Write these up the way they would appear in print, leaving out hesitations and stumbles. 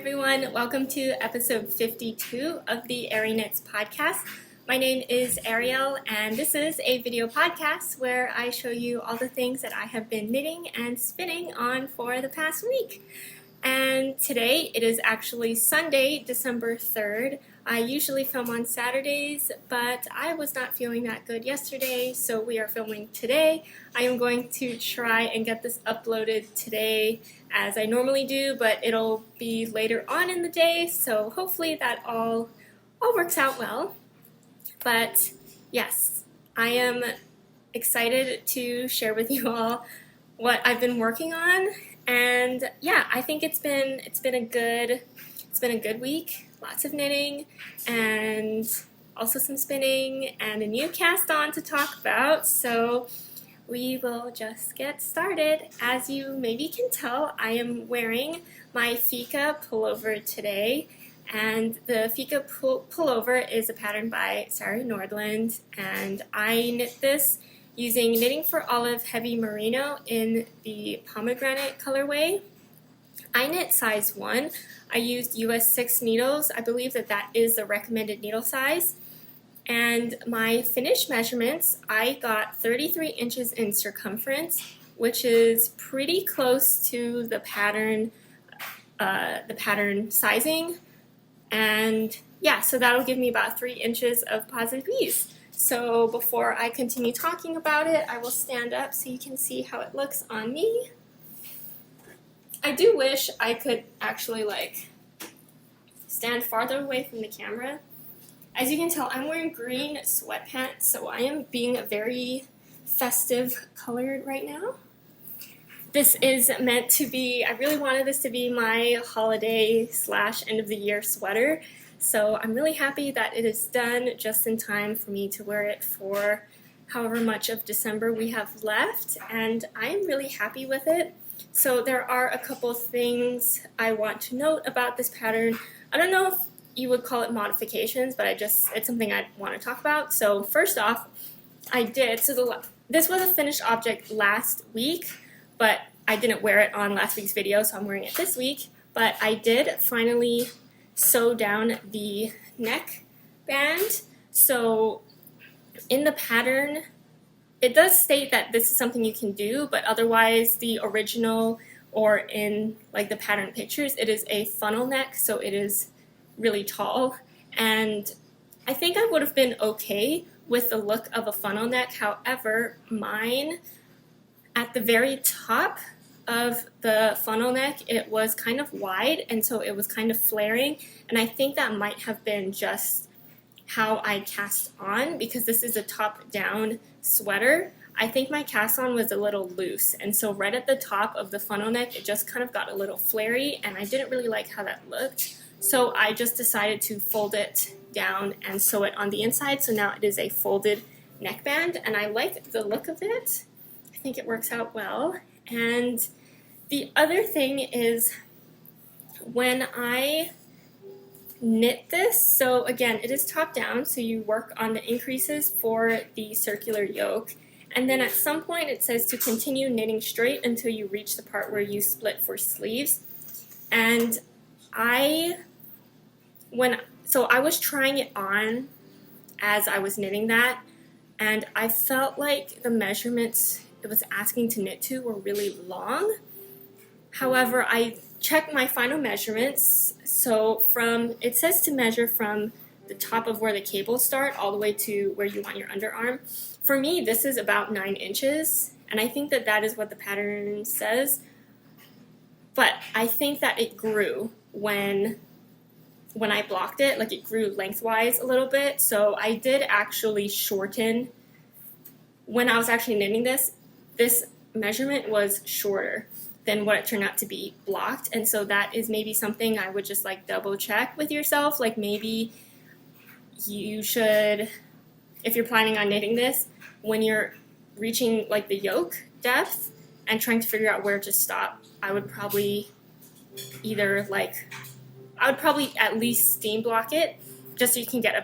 everyone, welcome to episode 52 of the arieknits podcast. My name is Ariel and this is a video podcast where I show you all the things that I have been knitting and spinning on for the past week. And today it is actually Sunday, December 3rd. I usually film on Saturdays, but I was not feeling that good yesterday, so we are filming today. I am going to try and get this uploaded today as I normally do, but it'll be later on in the day, so hopefully that all works out well. But yes, I am excited to share with you all what I've been working on, and yeah, I think it's been a good week. Lots of knitting and also some spinning and a new cast on to talk about, so we will just get started. As you maybe can tell, I am wearing my Fika pullover today, and the Fika pullover is a pattern by Sari Nordlund, and I knit this using Knitting for Olive Heavy Merino in the Pomegranate colorway. I knit size 1. I used US 6 needles. I believe that is the recommended needle size. And my finished measurements, I got 33 inches in circumference, which is pretty close to the pattern sizing. And yeah, so that'll give me about 3 inches of positive ease. So before I continue talking about it, I will stand up so you can see how it looks on me. I do wish I could actually stand farther away from the camera. As you can tell, I'm wearing green sweatpants, so I am being very festive colored right now. This is meant to be, I really wanted this to be my holiday / end of the year sweater, so I'm really happy that it is done just in time for me to wear it for however much of December we have left, and I'm really happy with it. So there are a couple things I want to note about this pattern. I don't know if you would call it modifications, but it's something I want to talk about. So first off, this was a finished object last week, but I didn't wear it on last week's video, so I'm wearing it this week. But I did finally sew down the neck band. So in the pattern, it does state that this is something you can do, but otherwise the original or in the pattern pictures, it is a funnel neck, so it is really tall. And I think I would have been okay with the look of a funnel neck. However, mine, at the very top of the funnel neck, it was kind of wide, and so it was kind of flaring. And I think that might have been just how I cast on, because this is a top-down sweater. I think my cast on was a little loose, and so right at the top of the funnel neck, it just kind of got a little flary, and I didn't really like how that looked. So I just decided to fold it down and sew it on the inside, so now it is a folded neckband, and I like the look of it. I think it works out well. And the other thing is, when I knit this, so again, it is top down, so you work on the increases for the circular yoke, and then at some point it says to continue knitting straight until you reach the part where you split for sleeves. And I was trying it on as I was knitting that, and I felt like the measurements it was asking to knit to were really long. However, I checked my final measurements, so it says to measure from the top of where the cables start all the way to where you want your underarm. For me, this is about 9 inches, and I think that is what the pattern says, but I think that it grew when I blocked it, it grew lengthwise a little bit, so I did actually shorten. When I was actually knitting this measurement was shorter than what it turned out to be blocked, and so that is maybe something I would just double check with yourself. Maybe you should, if you're planning on knitting this, when you're reaching the yoke depth and trying to figure out where to stop, I would probably at least steam block it, just so you can get a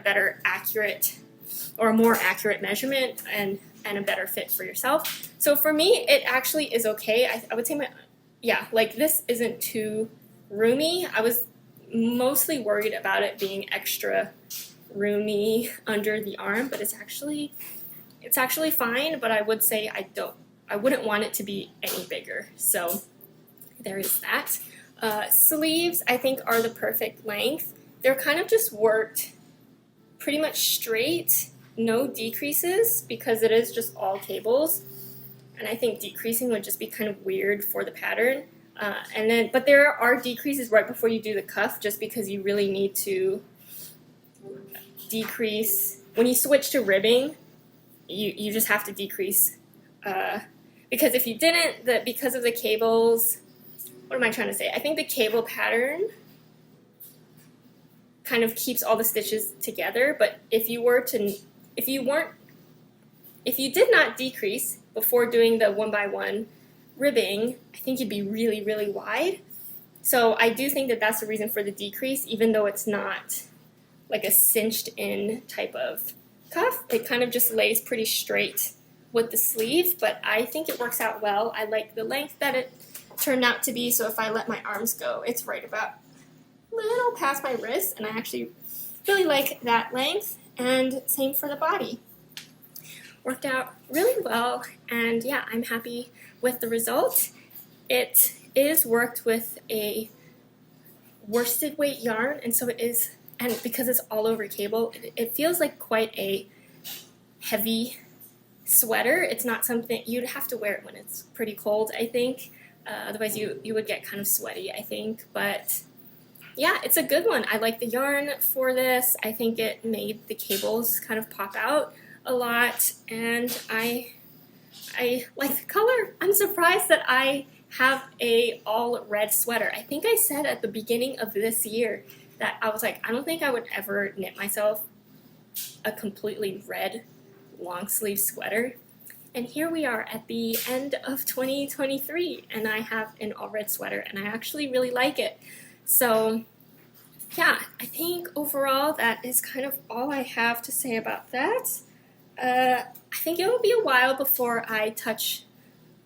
more accurate measurement and a better fit for yourself. So for me, it actually is okay. I would say this isn't too roomy. I was mostly worried about it being extra roomy under the arm, but it's actually fine, but I would say I wouldn't want it to be any bigger. So there is that. Sleeves, I think, are the perfect length. They're kind of just worked pretty much straight, no decreases, because it is just all cables. And I think decreasing would just be kind of weird for the pattern. But there are decreases right before you do the cuff, just because you really need to decrease. When you switch to ribbing, you just have to decrease. Because if you didn't, because of the cables, what am I trying to say? I think the cable pattern kind of keeps all the stitches together, but if you did not decrease before doing the 1x1 ribbing, I think you'd be really, really wide. So I do think that that's the reason for the decrease, even though it's not like a cinched in type of cuff. It kind of just lays pretty straight with the sleeve, but I think it works out well. I like the length that it turned out to be, so if I let my arms go, it's right about a little past my wrist, and I actually really like that length, and same for the body. Worked out really well, and yeah, I'm happy with the result. It is worked with a worsted weight yarn, and so it is, and because it's all over cable, it feels like quite a heavy sweater. It's not something you'd have to wear it when it's pretty cold, I think. Otherwise you would get kind of sweaty, I think. But yeah, it's a good one. I like the yarn for this. I think it made the cables kind of pop out a lot, and I like the color. I'm surprised that I have a all red sweater. I think I said at the beginning of this year that I was like, I don't think I would ever knit myself a completely red long sleeve sweater. And here we are at the end of 2023, and I have an all red sweater, and I actually really like it. So yeah, I think overall that is kind of all I have to say about that. I think it will be a while before I touch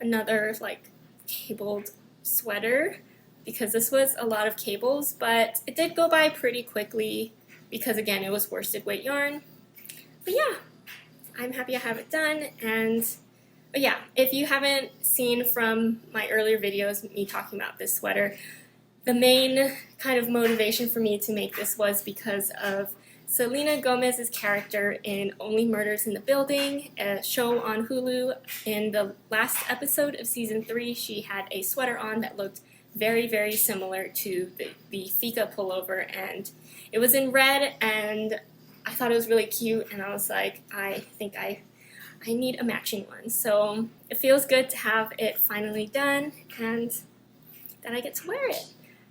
another like cabled sweater, because this was a lot of cables, but it did go by pretty quickly because again it was worsted weight yarn. But yeah, I'm happy I have it done. But yeah, if you haven't seen from my earlier videos me talking about this sweater, the main kind of motivation for me to make this was because of Selena Gomez's character in Only Murders in the Building, a show on Hulu. In the last episode of season 3, she had a sweater on that looked very, very similar to the Fika pullover, and it was in red, and I thought it was really cute, and I was like, I think I need a matching one. So it feels good to have it finally done, and then I get to wear it.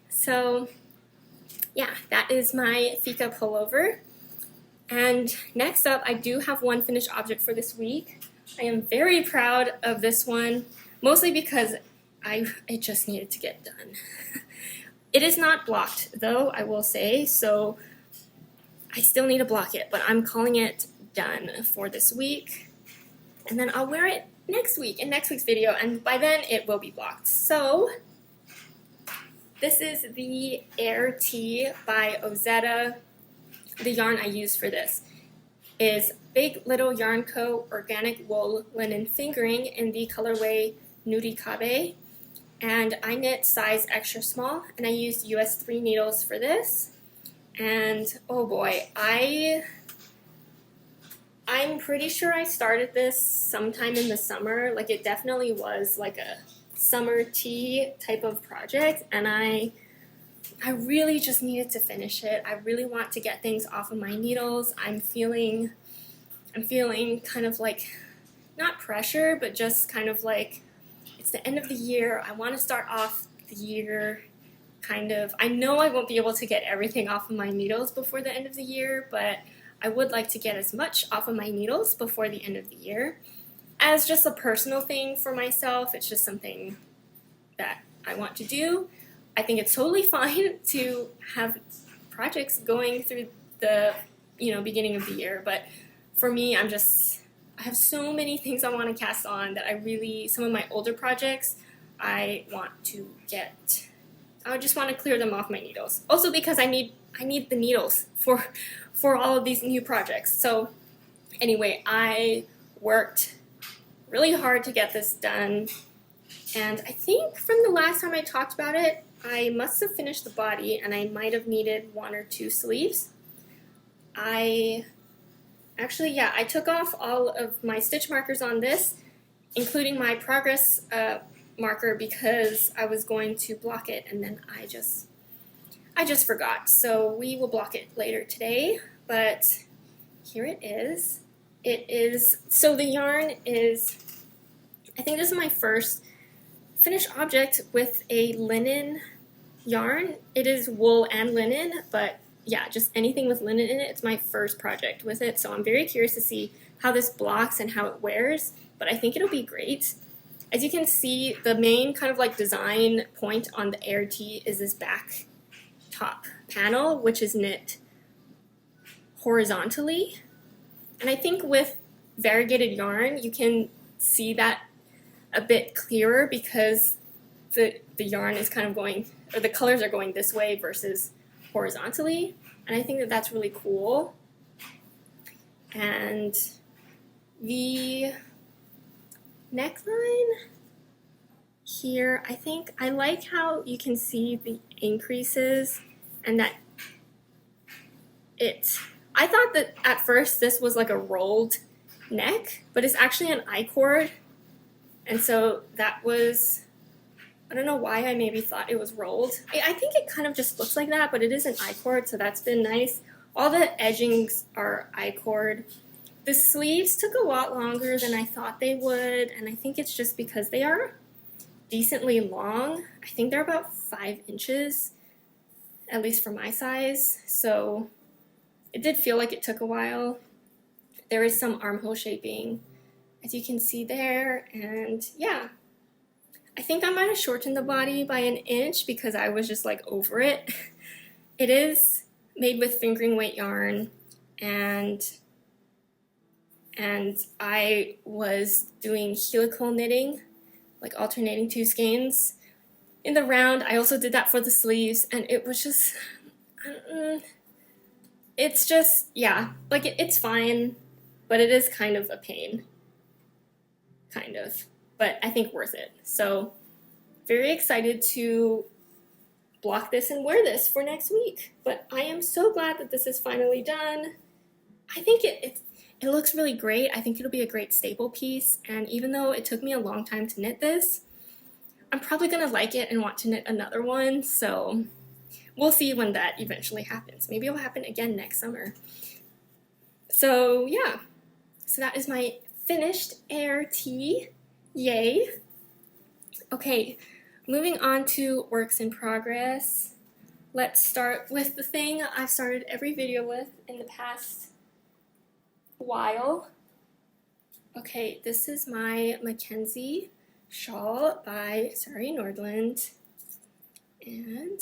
So yeah, that is my Fika pullover. And next up, I do have one finished object for this week. I am very proud of this one, mostly because it just needed to get done. It is not blocked, though, I will say, so I still need to block it, but I'm calling it done for this week. And then I'll wear it next week, in next week's video, and by then it will be blocked. So this is the Airt by Ozetta. The yarn I use for this is Big Little Yarn Co. Organic Wool Linen Fingering in the colorway Nurikabe. And I knit size extra small, and I used US 3 needles for this. And oh boy, I'm pretty sure I started this sometime in the summer. Like, it definitely was like a summer tea type of project, and I really just needed to finish it. I really want to get things off of my needles. I'm feeling kind of like, not pressure, but just kind of like, it's the end of the year. I want to start off the year kind of, I know I won't be able to get everything off of my needles before the end of the year, but I would like to get as much off of my needles before the end of the year. As just a personal thing for myself, it's just something that I want to do. I think it's totally fine to have projects going through the beginning of the year, but for me, I have so many things I want to cast on that some of my older projects I want to get I would just want to clear them off my needles. Also because I need the needles for all of these new projects. So anyway, I worked really hard to get this done, and I think from the last time I talked about it, I must have finished the body and I might have needed 1 or 2 sleeves. I took off all of my stitch markers on this, including my progress marker, because I was going to block it, and then I just forgot. So we will block it later today, but here it is. So the yarn is, I think this is my first finished object with a linen yarn. It is wool and linen, but yeah, just anything with linen in it. It's my first project with it, so I'm very curious to see how this blocks and how it wears, but I think it'll be great. As you can see, the main kind of like design point on the Airt is this back top panel, which is knit horizontally. And I think with variegated yarn, you can see that a bit clearer because the yarn is kind of going, or the colors are going this way versus horizontally. And I think that that's really cool. And the neckline here, I think I like how you can see the increases, and that I thought that at first this was like a rolled neck, but it's actually an I-cord, and so that was, I don't know why I maybe thought it was rolled. I think it kind of just looks like that, but it is an I-cord, so that's been nice. All the edgings are I-cord. The sleeves took a lot longer than I thought they would, and I think it's just because they are decently long. I think they're about 5 inches, at least for my size, so it did feel like it took a while. There is some armhole shaping, as you can see there, and yeah. I think I might have shortened the body by 1 inch because I was just like over it. It is made with fingering weight yarn, and I was doing helical knitting, like alternating 2 skeins in the round. I also did that for the sleeves, and it was just, it's just, yeah, like it's fine, but it is kind of a pain, kind of, but I think worth it. So very excited to block this and wear this for next week, but I am so glad that this is finally done. I think it looks really great. I think it'll be a great staple piece, and even though it took me a long time to knit this, I'm probably going to like it and want to knit another one, so we'll see when that eventually happens. Maybe it'll happen again next summer. So yeah, so that is my finished Airt. Yay. Okay, moving on to works in progress. Let's start with the thing I've started every video with in the past while. Okay, this is my Mackenzie shawl by Sari Nordlund, and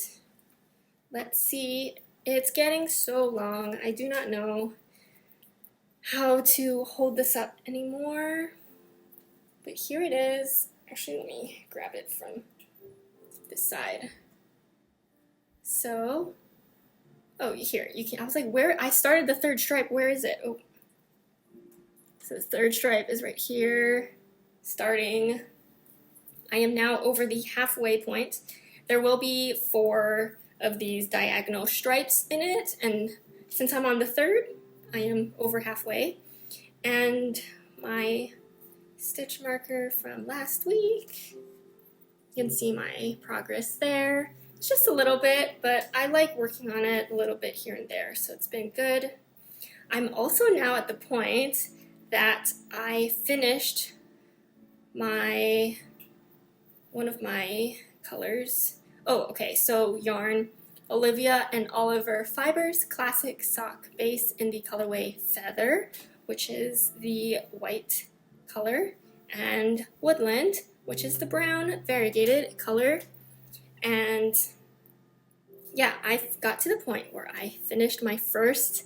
let's see, it's getting so long. I do not know how to hold this up anymore, but here it is. Actually, let me grab it from this side. So, oh, here, you can, I was like, where, I started the 3rd stripe, where is it? Oh, so the 3rd stripe is right here, starting. I am now over the halfway point. There will be 4 of these diagonal stripes in it, and since I'm on the 3rd, I am over halfway. And my stitch marker from last week, you can see my progress there. It's just a little bit, but I like working on it a little bit here and there, so it's been good. I'm also now at the point that I finished one of my colors. Oh, okay, so yarn, Olivia and Oliver Fibers Classic Sock Base in the colorway Feather, which is the white color, and Woodland, which is the brown variegated color. And yeah, I got to the point where I finished my first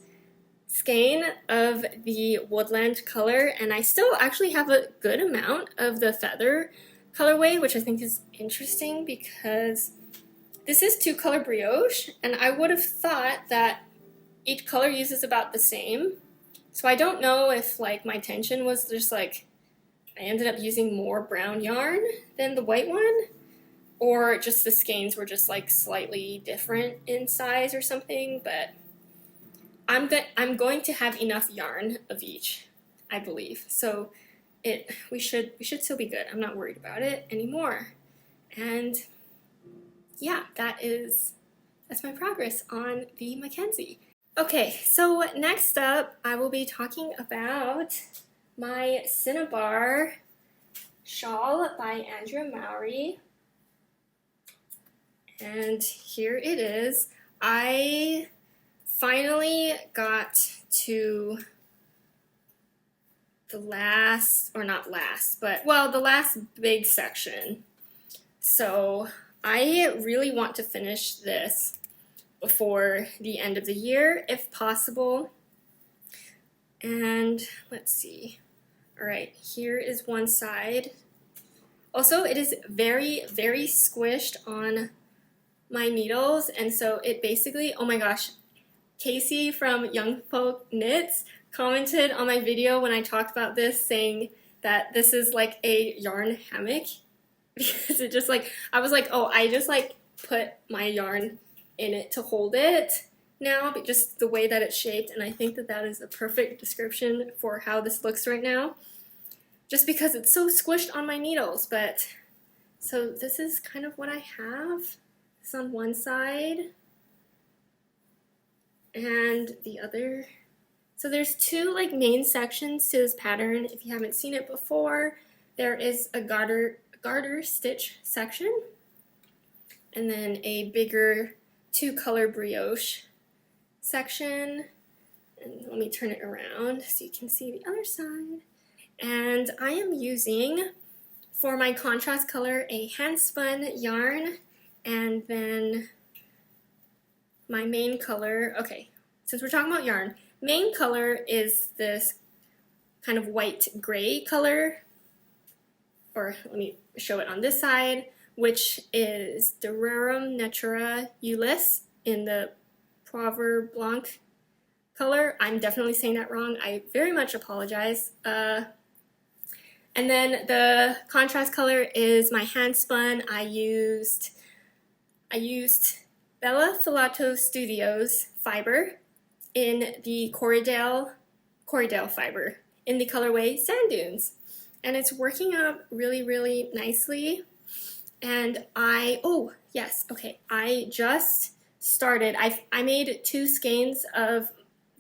skein of the Woodland color, and I still actually have a good amount of the Feather colorway, which I think is interesting because This is 2-color brioche, and I would have thought that each color uses about the same. So I don't know if like my intention was just like I ended up using more brown yarn than the white one, or just the skeins were just like slightly different in size or something, but I'm going to have enough yarn of each, I believe. So we should still be good. I'm not worried about it anymore. And yeah, that's my progress on the Mackenzie. Okay, so next up I will be talking about my Cinnabar shawl by Andrea Mowry. And here it is. I finally got to the last, or not last, but well, the last big section. So I really want to finish this before the end of the year, if possible. And let's see. All right, here is one side. Also, it is very, very squished on my needles, and so it basically, oh my gosh, Casey from Young Folk Knits commented on my video when I talked about this, saying that this is like a yarn hammock, because it just like, I was like, oh, I just like put my yarn in it to hold it now, but just the way that it's shaped, and I think that that is a perfect description for how this looks right now, just because it's so squished on my needles. But so this is kind of what I have. This on one side and the other. So there's two like main sections to this pattern. If you haven't seen it before, there is a garter stitch section, and then a bigger 2-color brioche section. And let me turn it around so you can see the other side. And I am using, for my contrast color, a Handspun yarn, and then my main color, okay, since we're talking about yarn, main color is this kind of white gray color, or let me show it on this side, which is the Rerum Natura Ulysse in the Poivre Blanc color. I'm definitely saying that wrong. I very much apologize. And then the contrast color is my Handspun. I used Bella Filato Studios fiber in the Corriedale fiber in the colorway Sandunes. And it's working out really, really nicely. And oh yes, okay, I just started, I made 2 skeins of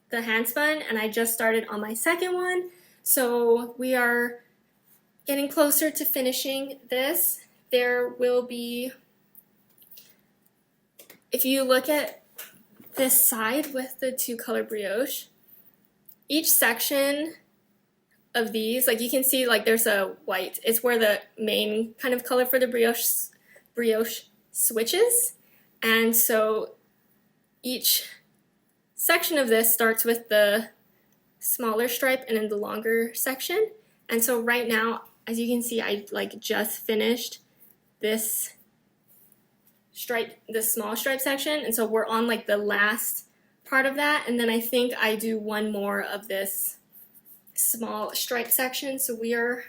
the Handspun, and I just started on my second one. So we are getting closer to finishing this. There will be, if you look at this side with the 2-color brioche, each section of these, like you can see, like there's a white. It's where the main kind of color for the brioche switches. And so each section of this starts with the smaller stripe and then the longer section. And so right now, as you can see, I like just finished this stripe, this small stripe section, and so we're on like the last part of that, and then I think I do one more of this small stripe section, so we are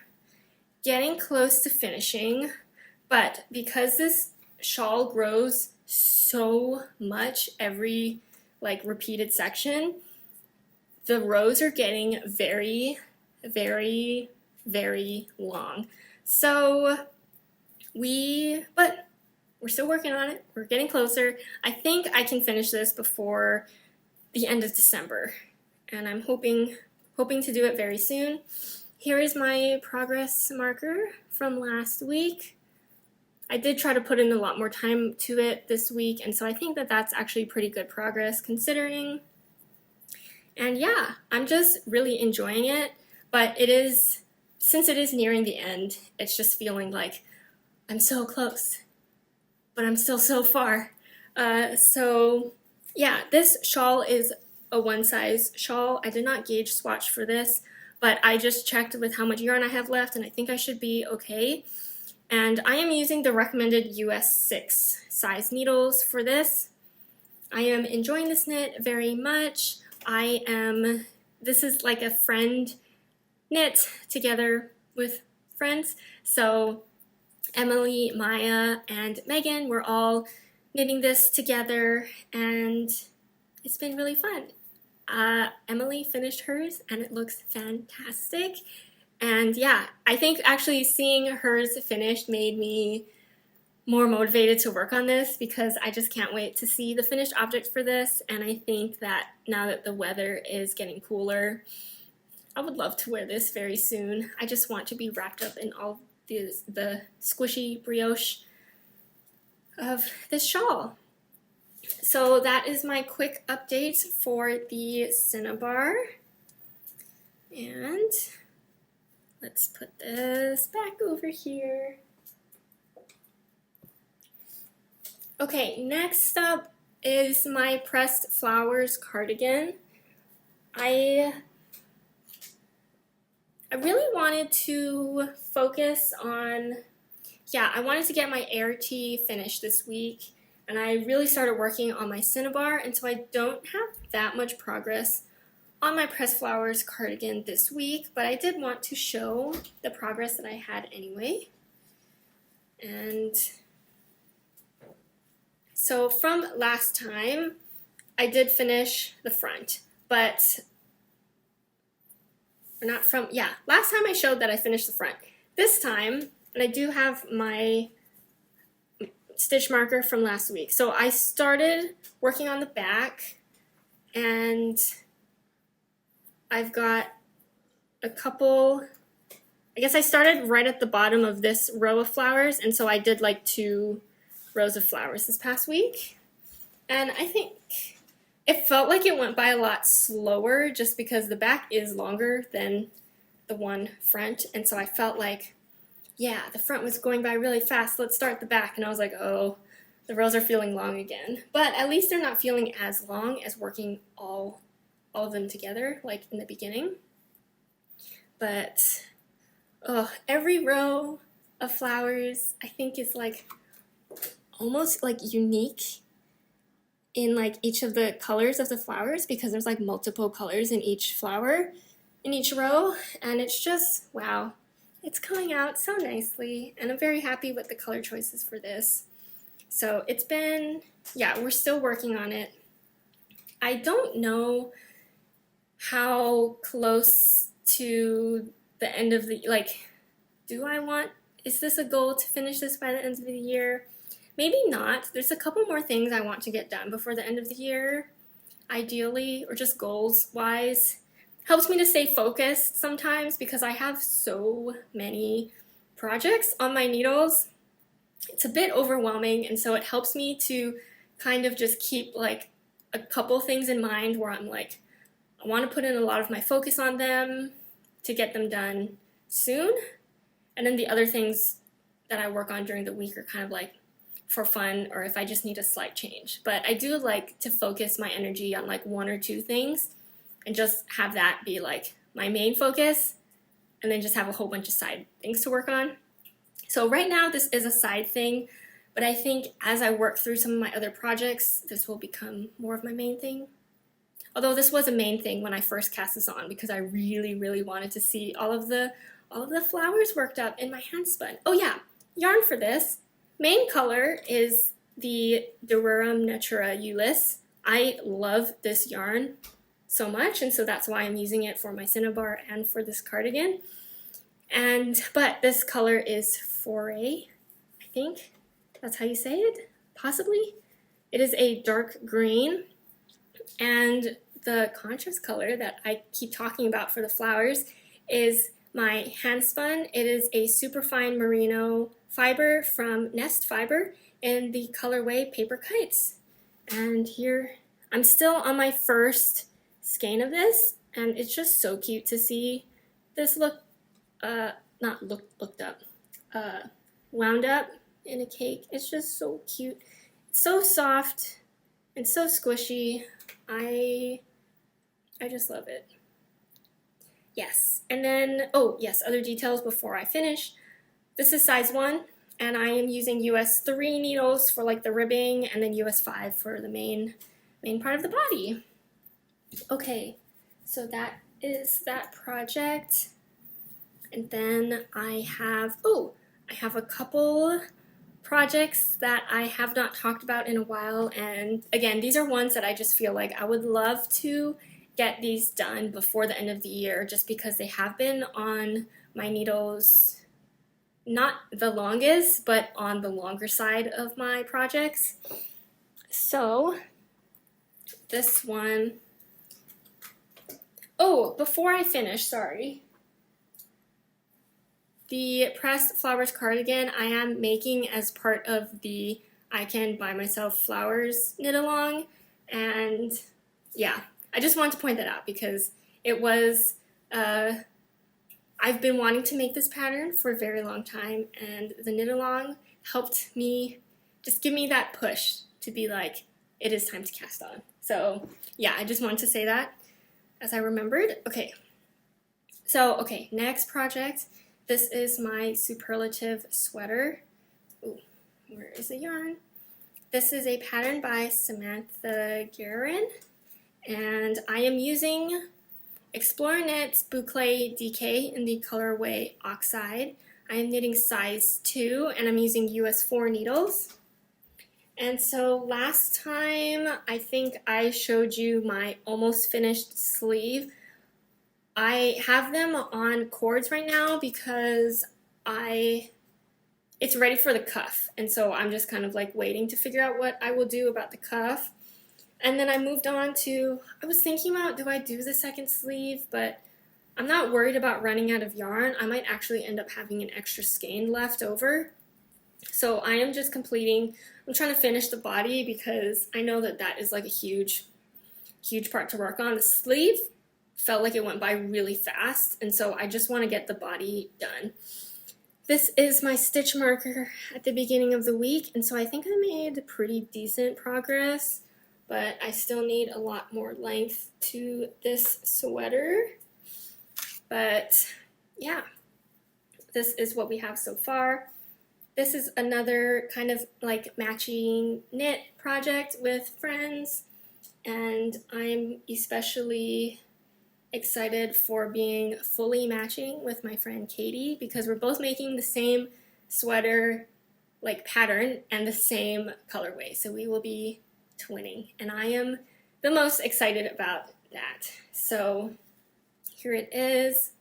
getting close to finishing. But because this shawl grows so much every like repeated section, the rows are getting very, very, very long. So but we're still working on it. We're getting closer. I think I can finish this before the end of December, and I'm hoping to do it very soon. Here is my progress marker from last week. I did try to put in a lot more time to it this week, and so I think that that's actually pretty good progress considering. And yeah, I'm just really enjoying it, but since it is nearing the end, it's just feeling like I'm so close, but I'm still so far. So yeah, this shawl is a one-size shawl. I did not gauge swatch for this, but I just checked with how much yarn I have left, and I think I should be okay. And I am using the recommended US 6 size needles for this. I am enjoying this knit very much. This is like a friend knit together with friends. So Emily, Maya, and Megan were all knitting this together, and it's been really fun. Emily finished hers and it looks fantastic. And yeah, I think actually seeing hers finished made me more motivated to work on this because I just can't wait to see the finished object for this. And I think that now that the weather is getting cooler, I would love to wear this very soon. I just want to be wrapped up in all the squishy brioche of this shawl. So that is my quick update for the Cinnabar. And let's put this back over here. Okay, next up is my pressed flowers cardigan. I really wanted to focus on, I wanted to get my Airt finished this week, and I really started working on my Cinnabar, and so I don't have that much progress on my pressed flowers cardigan this week, but I did want to show the progress that I had anyway. And so from last time, I did finish the front, but last time I showed that I finished the front. This time, and I do have my stitch marker from last week. So I started working on the back, and I've got a couple, I guess I started right at the bottom of this row of flowers, and so I did like 2 rows of flowers this past week. And I think it felt like it went by a lot slower just because the back is longer than the one front, and so I felt like, the front was going by really fast, let's start the back, and I was like, oh, the rows are feeling long again. But at least they're not feeling as long as working all of them together like in the beginning. But every row of flowers I think is like almost like unique in like each of the colors of the flowers, because there's like multiple colors in each flower in each row, and it's just, wow, it's coming out so nicely, and I'm very happy with the color choices for this. So it's been, we're still working on it. I don't know how close to the end of the, is this a goal to finish this by the end of the year? Maybe not. There's a couple more things I want to get done before the end of the year, ideally, or just goals-wise. Helps me to stay focused sometimes because I have so many projects on my needles. It's a bit overwhelming, and so it helps me to kind of just keep like a couple things in mind where I'm like, I want to put in a lot of my focus on them to get them done soon, and then the other things that I work on during the week are kind of like for fun, or if I just need a slight change. But I do like to focus my energy on like 1 or 2 things and just have that be like my main focus, and then just have a whole bunch of side things to work on. So right now this is a side thing, but I think as I work through some of my other projects, this will become more of my main thing. Although this was a main thing when I first cast this on, because I really, really wanted to see all of the flowers worked up in my handspun. Oh yeah, yarn for this. Main color is the Rerum Natura Ulysse. I love this yarn so much, and so that's why I'm using it for my Cinnabar and for this cardigan. But this color is Foret, I think that's how you say it, possibly. It is a dark green, and the contrast color that I keep talking about for the flowers is my handspun. It is a superfine merino fiber from Nest Fiber in the colorway Paper Kites. And here, I'm still on my first skein of this, and it's just so cute to see this wound up in a cake. It's just so cute. It's so soft and so squishy. I just love it. Yes, and then, oh yes, other details before I finish. This is size 1, and I am using US 3 needles for like the ribbing, and then US 5 for the main part of the body. Okay, so that is that project. And then I have a couple projects that I have not talked about in a while, and again, these are ones that I just feel like I would love to get these done before the end of the year, just because they have been on my needles, not the longest, but on the longer side of my projects. So this one, oh, before I finish, sorry. The pressed flowers cardigan I am making as part of the I Can Buy Myself Flowers knit along, and yeah, I just wanted to point that out because it was, I've been wanting to make this pattern for a very long time, and the knit along helped me, just give me that push to be like, it is time to cast on. So yeah, I just wanted to say that as I remembered. Okay, so okay, next project. This is my superlative sweater. Ooh, where is the yarn? This is a pattern by Samantha Guerin, and I am using Explore Knits Boucle DK in the colorway Oxide. I am knitting size 2, and I'm using US 4 needles. And so last time, I think I showed you my almost finished sleeve. I have them on cords right now because it's ready for the cuff, and so I'm just kind of like waiting to figure out what I will do about the cuff. And then I moved on to, I was thinking about, do I do the second sleeve, but I'm not worried about running out of yarn. I might actually end up having an extra skein left over. So I am just completing, I'm trying to finish the body because I know that that is like a huge part to work on. The sleeve felt like it went by really fast, and so I just want to get the body done. This is my stitch marker at the beginning of the week, and so I think I made pretty decent progress, but I still need a lot more length to this sweater. But yeah, this is what we have so far. This is another kind of like matching knit project with friends, and I'm especially excited for being fully matching with my friend Katie because we're both making the same sweater like pattern and the same colorway, so we will be twinning, and I am the most excited about that. So here it is.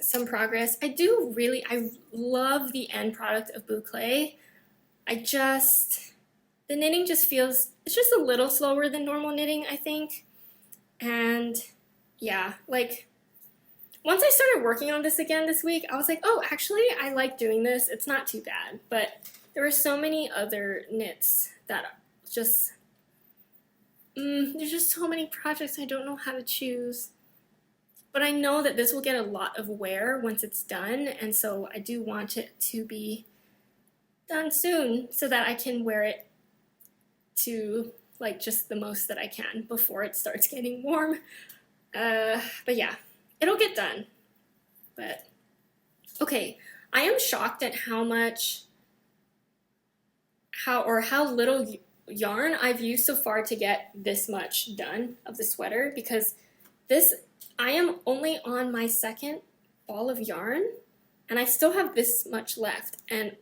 Some progress. I love the end product of Boucle. The knitting just feels, it's just a little slower than normal knitting, I think. And yeah, like once I started working on this again this week, I was like, oh, actually, I like doing this. It's not too bad. But there were so many other knits that just, there's just so many projects I don't know how to choose. But I know that this will get a lot of wear once it's done, and so I do want it to be done soon so that I can wear it to like just the most that I can before it starts getting warm. But yeah, it'll get done. But okay, I am shocked at how little yarn I've used so far to get this much done of the sweater, because I am only on my second ball of yarn and I still have this much left, and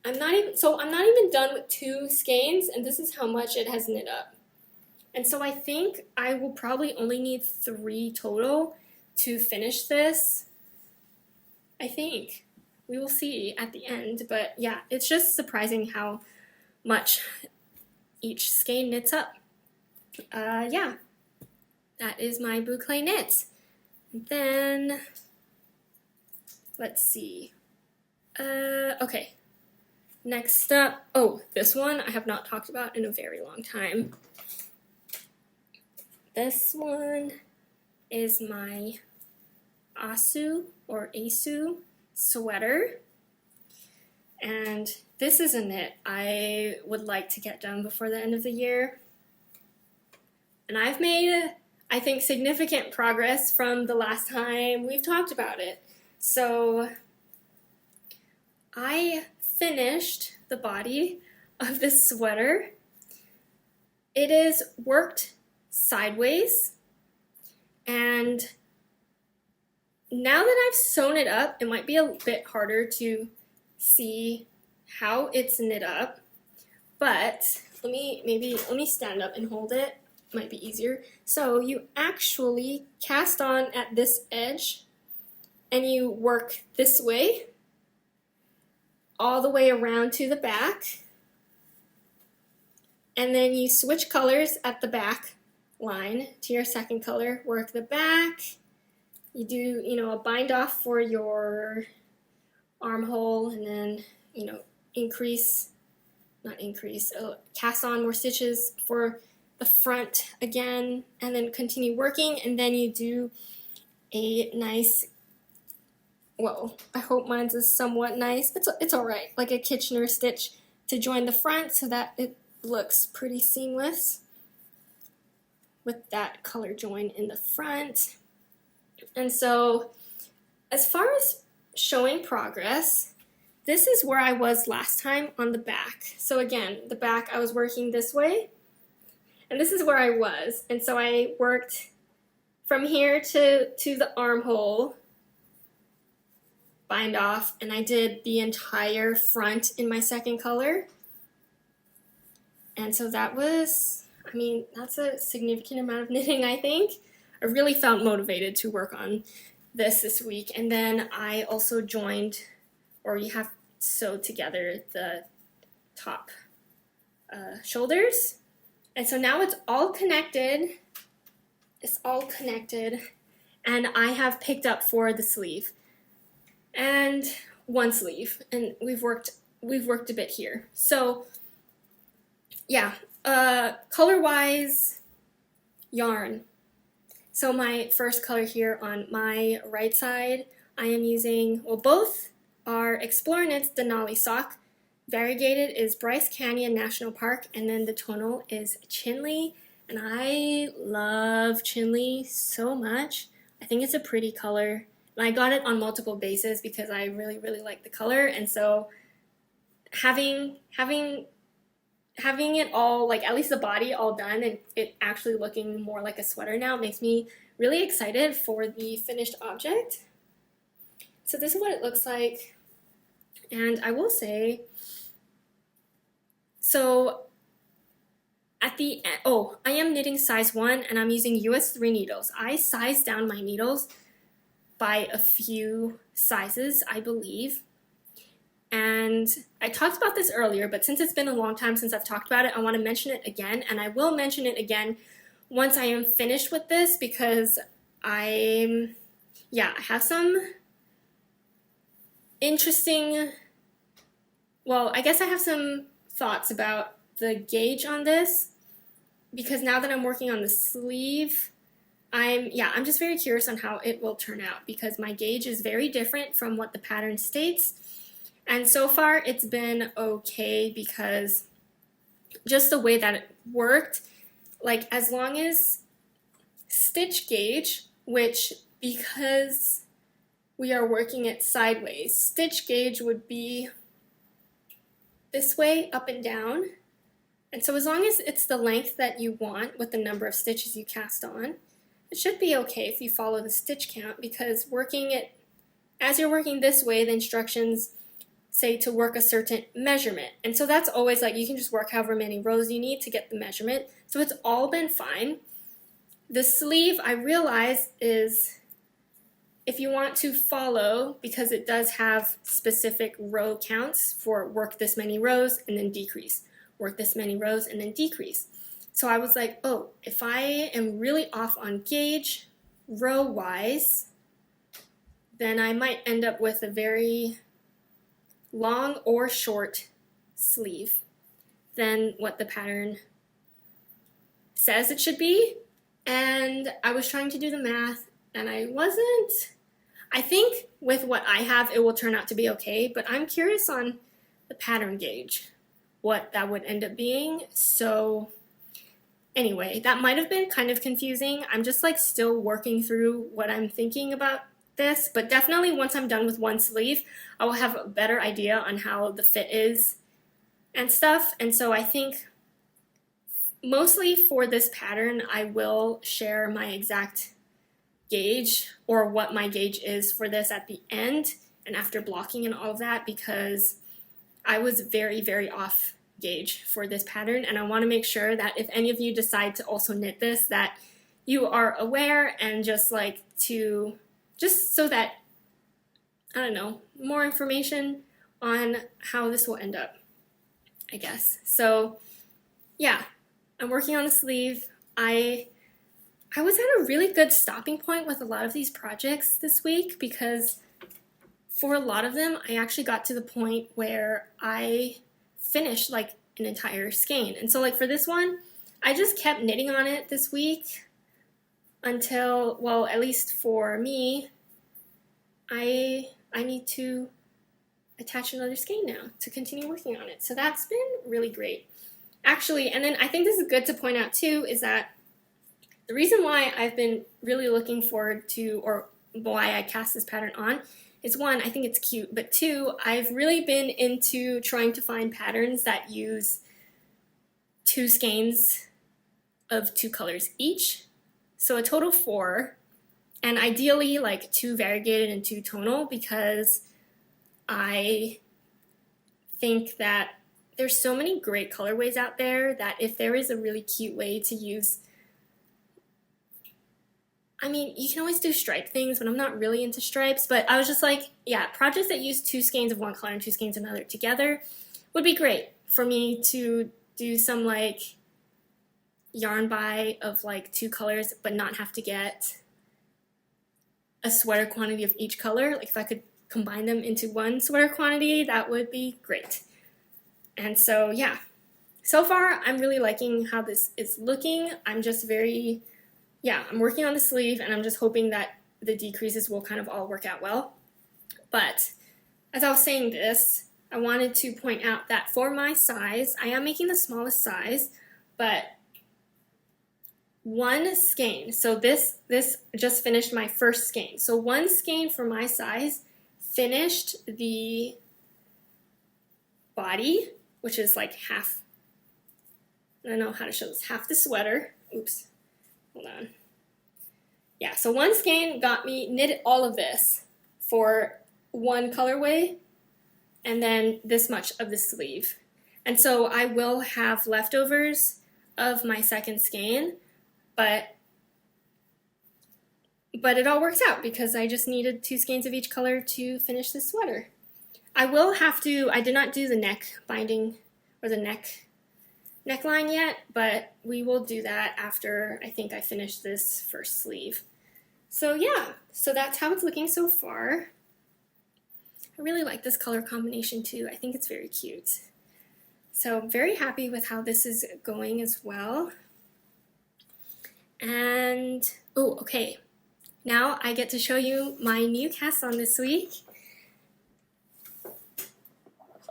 I'm not even done with 2 skeins, and this is how much it has knit up. And so I think I will probably only need 3 total to finish this. I think. We will see at the end, but yeah, it's just surprising how much each skein knits up. Yeah, that is my boucle knits. And then, let's see. Okay. Next up, oh, this one I have not talked about in a very long time. This one is my Asu sweater, and this is a knit I would like to get done before the end of the year. And I've made, I think, significant progress from the last time we've talked about it. So I finished the body of this sweater. It is worked sideways, and now that I've sewn it up, it might be a bit harder to see how it's knit up, but let me stand up and hold it. Might be easier. So you actually cast on at this edge and you work this way all the way around to the back, and then you switch colors at the back line to your second color, work the back, you do, a bind off for your armhole, and then, cast on more stitches for the front again, and then continue working, and then you do a nice, well, I hope mine's is somewhat nice. It's all right, like a Kitchener stitch to join the front so that it looks pretty seamless with that color join in the front. And so as far as showing progress, this is where I was last time on the back. So again, the back I was working this way, and this is where I was. And so I worked from here to the armhole, bind off, and I did the entire front in my second color. And so that was, that's a significant amount of knitting, I think. I really felt motivated to work on this week. And then I also joined, or you have sewed together the top shoulders. And so now it's all connected. It's all connected. And I have picked up for the sleeve. And one sleeve. And we've worked a bit here. So yeah, color-wise, yarn. So my first color here on my right side, I am using, well, both are Explore Knits Denali Sock. Variegated is Bryce Canyon National Park, and then the tonal is Chinley. And I love Chinley so much. I think it's a pretty color. And I got it on multiple bases because I really, really like the color. And so having it all, like at least the body all done and it actually looking more like a sweater now makes me really excited for the finished object. So this is what it looks like. And I will say, so at the end, I am knitting size 1 and I'm using US 3 needles. I sized down my needles by a few sizes, I believe. And I talked about this earlier, but since it's been a long time since I've talked about it, I want to mention it again, and I will mention it again once I am finished with this, because I have some interesting, well, I guess I have some thoughts about the gauge on this, because now that I'm working on the sleeve, I'm just very curious on how it will turn out, because my gauge is very different from what the pattern states. And so far it's been okay, because just the way that it worked, like as long as stitch gauge, which because we are working it sideways, stitch gauge would be this way, up and down. And so as long as it's the length that you want with the number of stitches you cast on, it should be okay if you follow the stitch count, because working it, as you're working this way, the instructions say to work a certain measurement. And so that's always like, you can just work however many rows you need to get the measurement. So it's all been fine. The sleeve, I realize, is if you want to follow, because it does have specific row counts for work this many rows and then decrease, work this many rows and then decrease. So I was like, if I am really off on gauge row-wise, then I might end up with a very long or short sleeve than what the pattern says it should be. And I was trying to do the math and I wasn't. I think with what I have it will turn out to be okay, but I'm curious on the pattern gauge, what that would end up being. So anyway, that might have been kind of confusing. I'm just like still working through what I'm thinking about this, but definitely once I'm done with one sleeve, I will have a better idea on how the fit is and stuff. And so I think mostly for this pattern, I will share my exact gauge or what my gauge is for this at the end and after blocking and all of that, because I was very, very off gauge for this pattern, and I want to make sure that if any of you decide to also knit this, that you are aware, and just so that, I don't know, more information on how this will end up, I guess. So yeah, I'm working on the sleeve. I was at a really good stopping point with a lot of these projects this week, because for a lot of them, I actually got to the point where I finished like an entire skein. And so like for this one, I just kept knitting on it this week until, well, at least for me, I need to attach another skein now to continue working on it. So that's been really great. Actually, and then I think this is good to point out too, is that the reason why I've been really looking forward to, or why I cast this pattern on, is one, I think it's cute, but two, I've really been into trying to find patterns that use 2 skeins of 2 colors each. So a total 4, and ideally like 2 variegated and 2 tonal, because I think that there's so many great colorways out there that if there is a really cute way to use, I mean, you can always do stripe things, but I'm not really into stripes. But I was just like, yeah, projects that use 2 skeins of one color and 2 skeins of another together would be great for me to do some like yarn buy of like 2 colors, but not have to get a sweater quantity of each color. Like if I could combine them into one sweater quantity, that would be great. And so yeah, so far I'm really liking how this is looking. I'm just I'm working on the sleeve, and I'm just hoping that the decreases will kind of all work out well. But as I was saying this, I wanted to point out that for my size, I am making the smallest size, but 1 skein, so this just finished my first skein. So 1 skein for my size finished the body, which is like half, I don't know how to show this, half the sweater. Oops. Hold on. Yeah, so 1 skein got me knitted all of this for 1 colorway, and then this much of the sleeve. And so I will have leftovers of my second skein, but it all works out because I just needed 2 skeins of each color to finish this sweater. I did not do the neck binding or the neckline yet, but we will do that after I think I finish this first sleeve. So yeah, so that's how it's looking so far. I really like this color combination too. I think it's very cute. So I'm very happy with how this is going as well. And, oh, okay. Now I get to show you my new cast on this week.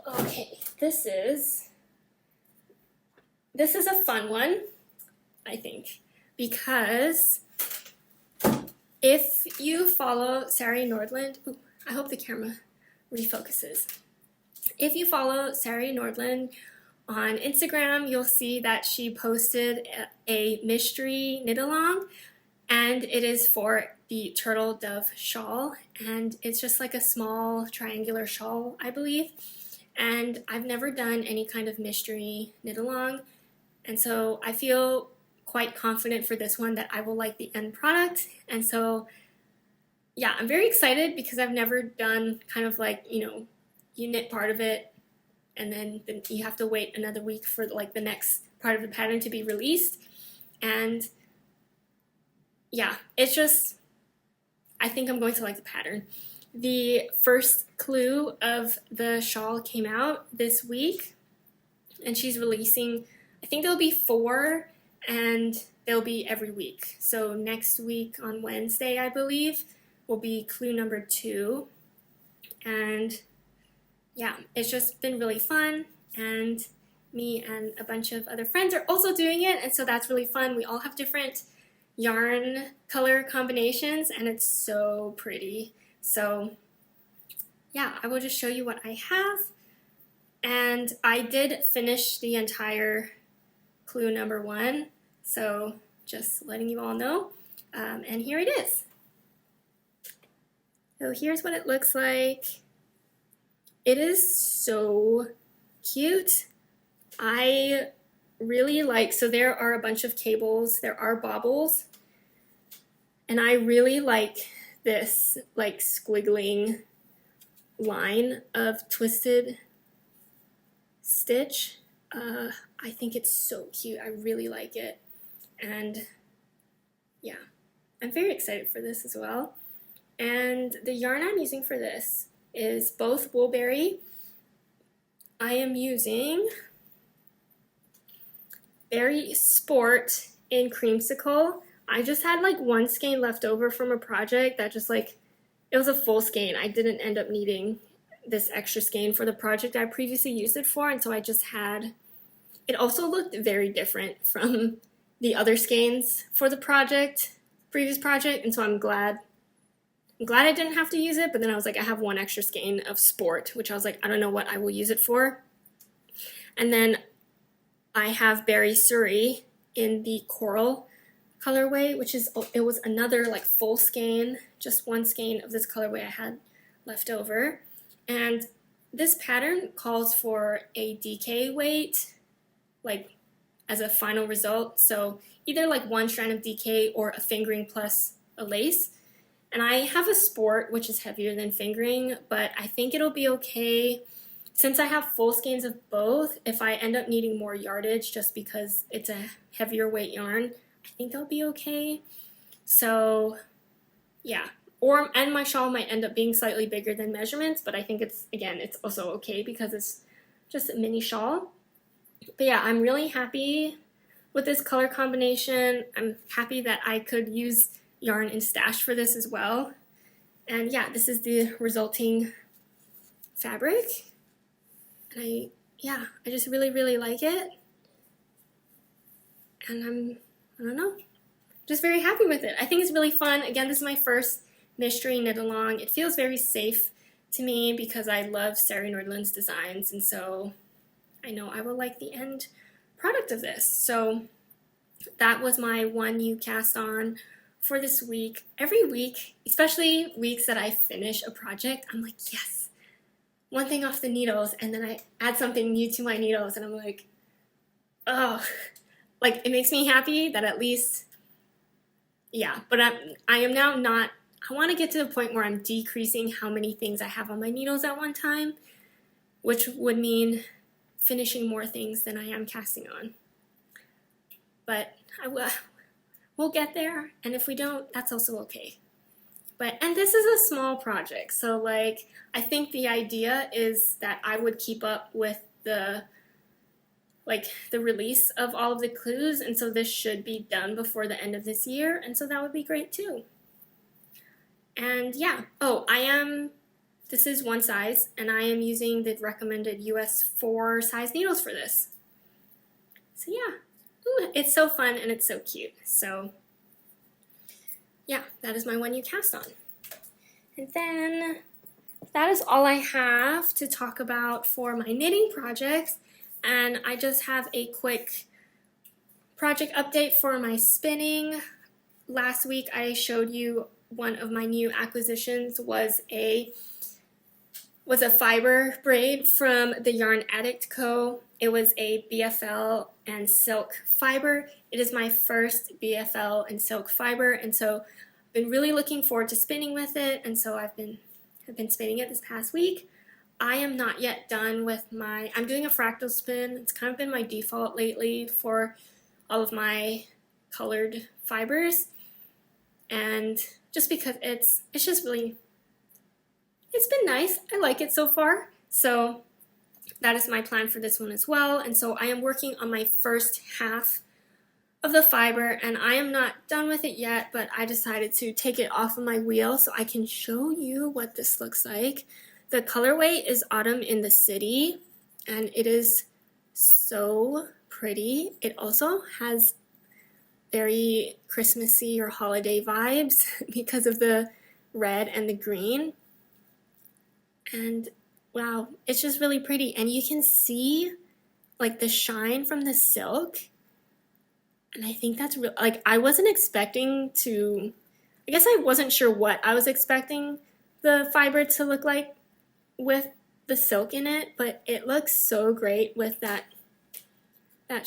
Okay, this is a fun one, I think, because if you follow Sari Nordlund, I hope the camera refocuses. If you follow Sari Nordlund on Instagram, you'll see that she posted a mystery knit-along, and it is for the turtle dove shawl, and it's just like a small triangular shawl, I believe. And I've never done any kind of mystery knit-along, and so I feel quite confident for this one that I will like the end product. And so yeah, I'm very excited because I've never done kind of like, you knit part of it and then you have to wait another week for like the next part of the pattern to be released. And yeah, it's just, I think I'm going to like the pattern. The first clue of the shawl came out this week, and she's releasing, I think there'll be 4, and they'll be every week. So next week on Wednesday, I believe, will be clue number 2. And yeah, it's just been really fun, and me and a bunch of other friends are also doing it, and so that's really fun. We all have different yarn color combinations, and it's so pretty. So yeah, I will just show you what I have. And I did finish the entire clue number 1, so just letting you all know. And here it is. So here's what it looks like. It is so cute. I really like, so there are a bunch of cables, there are bobbles, and I really like this like squiggling line of twisted stitch. I think it's so cute. I really like it. And yeah, I'm very excited for this as well. And the yarn I'm using for this is both woolberry. I am using Berry Sport in Creamsicle. I just had like one skein left over from a project that just like, it was a full skein. I didn't end up needing this extra skein for the project I previously used it for, and so I just had, it also looked very different from the other skeins for the previous project, and so I'm glad I didn't have to use it. But then I was like, I have one extra skein of Sport, which I was like, I don't know what I will use it for. And then I have Berry Surrey in the Coral colorway, which is, it was another like full skein, just one skein of this colorway I had left over. And this pattern calls for a DK weight, like as a final result. So either like one strand of DK or a fingering plus a lace. And I have a Sport, which is heavier than fingering, but I think it'll be okay since I have full skeins of both. If I end up needing more yardage just because it's a heavier weight yarn, I think that'll be okay. So yeah, and my shawl might end up being slightly bigger than measurements, but I think it's also okay because it's just a mini shawl. But yeah, I'm really happy with this color combination. I'm happy that I could use yarn in stash for this as well. And yeah, this is the resulting fabric. And I just really, really like it. And I don't know, just very happy with it. I think it's really fun. Again, this is my first mystery knit along. It feels very safe to me because I love Sari Nordlund's designs, and so I know I will like the end product of this. So that was my one new cast on for this week. Every week, especially weeks that I finish a project, I'm like, yes, one thing off the needles, and then I add something new to my needles, and I'm like, oh, like it makes me happy that at least, yeah, but I am now not, I want to get to the point where I'm decreasing how many things I have on my needles at one time, which would mean finishing more things than I am casting on. But we'll get there, and if we don't, that's also okay. And this is a small project, so like I think the idea is that I would keep up with the release of all of the clues, and so this should be done before the end of this year, and so that would be great too. And yeah, this is one size, and I am using the recommended US 4 size needles for this. So yeah, ooh, it's so fun and it's so cute. So yeah, that is my one you cast on. And then that is all I have to talk about for my knitting projects. And I just have a quick project update for my spinning. Last week I showed you one of my new acquisitions was a fiber braid from the Yarn Addict Co. It was a BFL and silk fiber. It is my first BFL and silk fiber, and so I've been really looking forward to spinning with it, and so I've been spinning it this past week. I am not yet done with I'm doing a fractal spin. It's kind of been my default lately for all of my colored fibers, and just because it's just really, it's been nice. I like it so far. So that is my plan for this one as well. And so I am working on my first half of the fiber, and I am not done with it yet, but I decided to take it off of my wheel so I can show you what this looks like. The colorway is Autumn in the City, and it is so pretty. It also has very Christmassy or holiday vibes because of the red and the green. And wow, it's just really pretty. And you can see like the shine from the silk. And I think that's real. Like, I wasn't expecting to, I guess I wasn't sure what I was expecting the fiber to look like with the silk in it, but it looks so great with that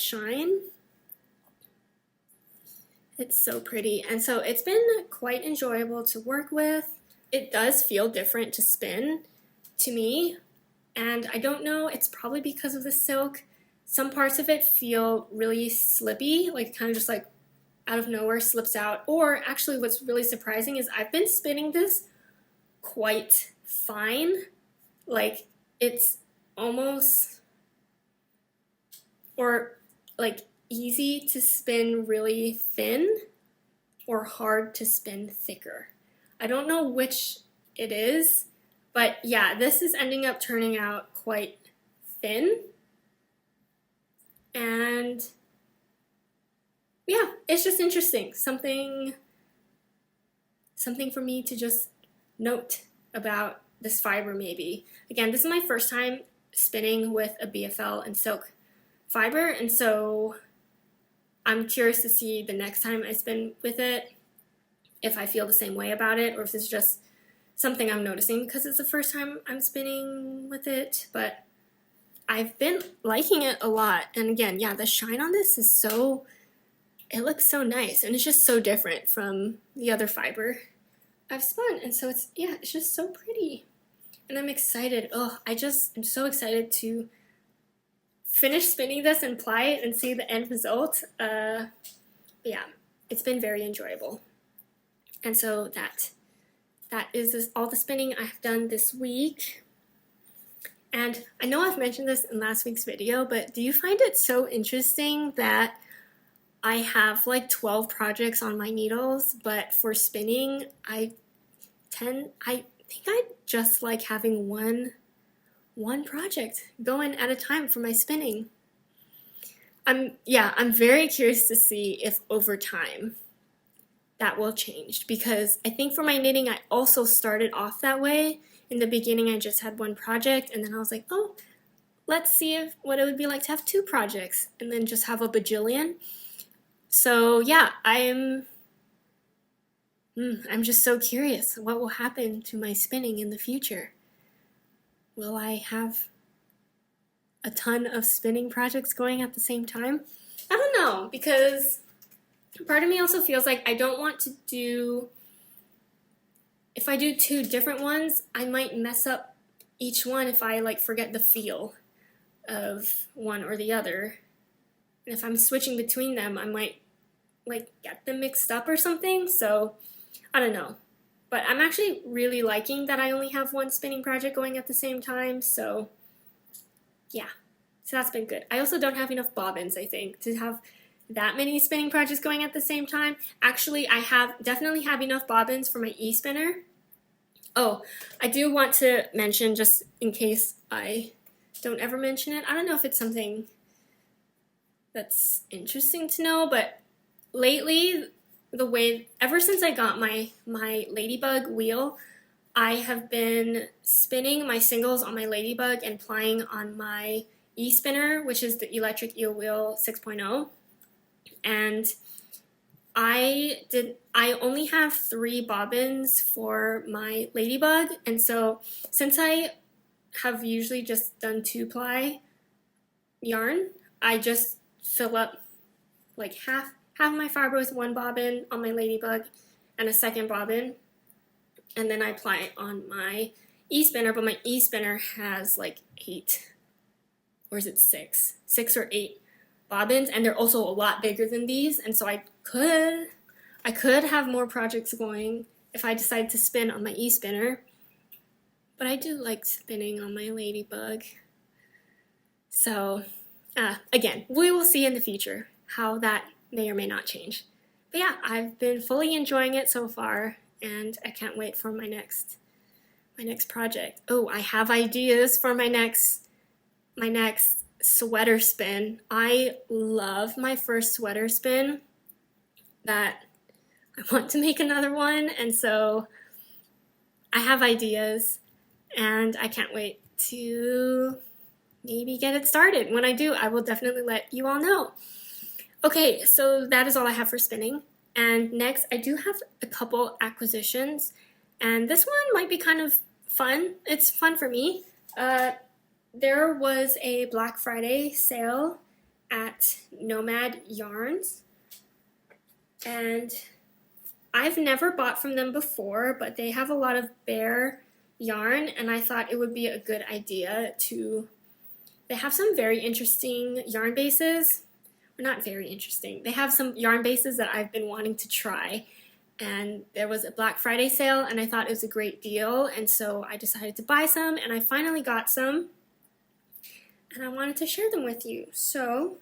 shine. It's so pretty. And so it's been quite enjoyable to work with. It does feel different to spin to me. And I don't know, it's probably because of the silk. Some parts of it feel really slippy, like kind of just like out of nowhere slips out. Or actually what's really surprising is I've been spinning this quite fine. Like it's almost, or like easy to spin really thin or hard to spin thicker. I don't know which it is, but yeah, this is ending up turning out quite thin. And yeah, it's just interesting. Something for me to just note about this fiber maybe. Again, this is my first time spinning with a BFL and silk fiber, and so I'm curious to see the next time I spin with it if I feel the same way about it, or if it's just something I'm noticing because it's the first time I'm spinning with it. But I've been liking it a lot. And again, yeah, the shine on this is it looks so nice, and it's just so different from the other fiber I've spun. And so it's just so pretty. And I'm excited. Oh, I'm so excited to finish spinning this and ply it and see the end result. Yeah, it's been very enjoyable. And so that is all the spinning I've done this week. And I know I've mentioned this in last week's video, but do you find it so interesting that I have like 12 projects on my needles, but for spinning, I think I just like having one project going at a time for my spinning. I'm very curious to see if over time that will change, because I think for my knitting I also started off that way. In the beginning I just had one project, and then I was like, oh, let's see what it would be like to have 2 projects and then just have a bajillion. So yeah, I'm just so curious what will happen to my spinning in the future. Will I have a ton of spinning projects going at the same time? I don't know, because part of me also feels like I don't want to do, if I do 2 different ones, I might mess up each one if I like forget the feel of one or the other. And if I'm switching between them, I might like get them mixed up or something. So I don't know. But I'm actually really liking that I only have one spinning project going at the same time. So yeah, so that's been good. I also don't have enough bobbins, I think, to have that many spinning projects going at the same time. Actually, I definitely have enough bobbins for my e-spinner. Oh, I do want to mention, just in case I don't ever mention it, I don't know if it's something that's interesting to know, but lately, ever since I got my Ladybug wheel, I have been spinning my singles on my Ladybug and plying on my e-spinner, which is the Electric Eel Wheel 6.0. And I only have 3 bobbins for my Ladybug, and so since I have usually just done 2-ply yarn, I just fill up like half my fiber with 1 bobbin on my Ladybug and a second bobbin, and then I ply it on my e-spinner, but my e-spinner has like 8, or is it 6 or 8 bobbins, and they're also a lot bigger than these, and so I could have more projects going if I decide to spin on my e-spinner, but I do like spinning on my Ladybug. So again, we will see in the future how that may or may not change. But yeah, I've been fully enjoying it so far, and I can't wait for my next project. Oh, I have ideas for my next sweater spin. I love my first sweater spin. that I want to make another one, and so I have ideas, and I can't wait to maybe get it started. When I do, I will definitely let you all know. Okay, so that is all I have for spinning. And next, I do have a couple acquisitions, and this one might be kind of fun. It's fun for me. There was a Black Friday sale at Nomad Yarns, and I've never bought from them before, but they have a lot of bare yarn, and I thought it would be a good idea to... They have some very interesting yarn bases. Not very interesting. They have some yarn bases that I've been wanting to try, and there was a Black Friday sale, and I thought it was a great deal, and so I decided to buy some, and I finally got some, and I wanted to share them with you. So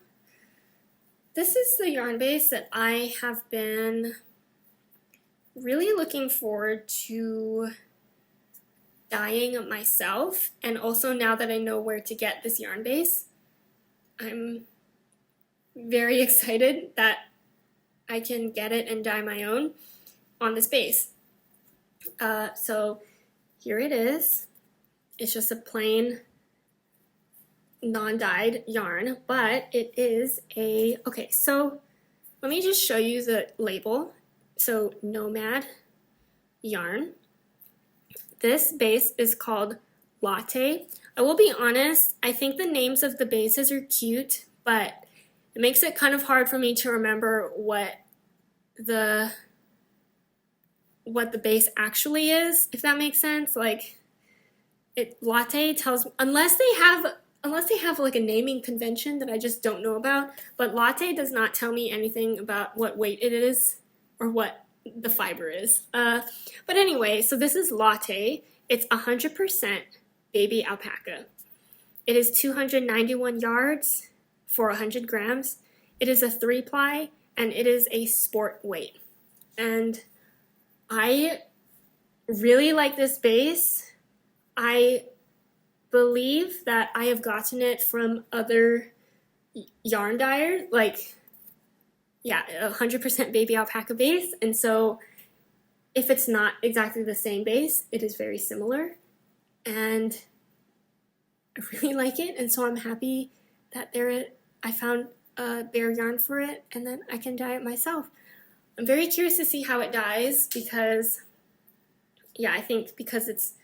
this is the yarn base that I have been really looking forward to dyeing myself, and also now that I know where to get this yarn base, I'm very excited that I can get it and dye my own on this base. So here it is. It's just a plain non-dyed yarn, but it is a... Okay, so let me just show you the label. So Nomad yarn. This base is called Latte. I will be honest, I think the names of the bases are cute, but it makes it kind of hard for me to remember what the base actually is, if that makes sense. Like, Latte tells, unless they have like a naming convention that I just don't know about, but Latte does not tell me anything about what weight it is or what the fiber is. But anyway, so this is Latte. It's 100% baby alpaca. It is 291 yards for 100 grams. It is a 3-ply, and it is a sport weight. And I really like this base. I believe that I have gotten it from other yarn dyers, like, yeah, 100% baby alpaca base. And so if it's not exactly the same base, it is very similar. And I really like it, and so I'm happy that I found a bare yarn for it, and then I can dye it myself. I'm very curious to see how it dyes, because, yeah, I think because it's,